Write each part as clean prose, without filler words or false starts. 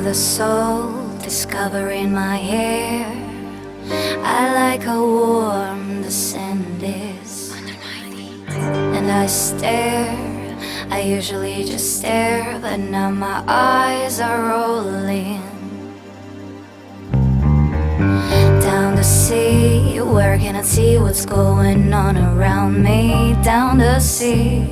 the soul, discovering my hair. I like how warm the sand is. And I stare, I usually just stare, but now my eyes are rolling down the sea. Where can I see what's going on around me? Down the sea.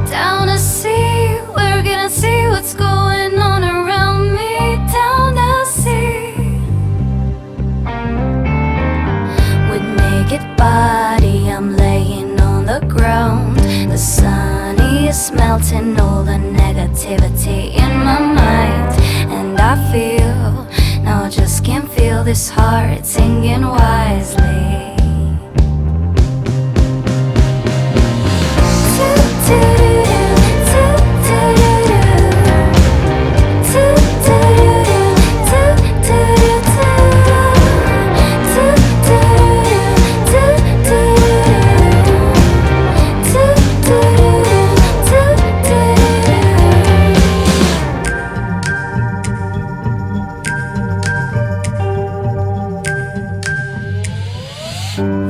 Down the sea, where can I see what's going on around me? Down the sea. With naked body, I'm laying on the ground. The sun is melting all the negativity in my mind. And I feel, now I just can't feel this heart singing wisely.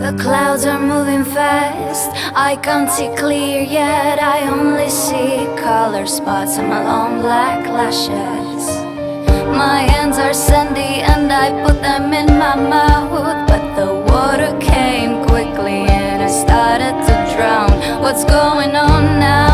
The clouds are moving fast, I can't see clear yet. I only see color spots on my long black lashes. My hands are sandy and I put them in my mouth, but the water came quickly and I started to drown. What's going on now?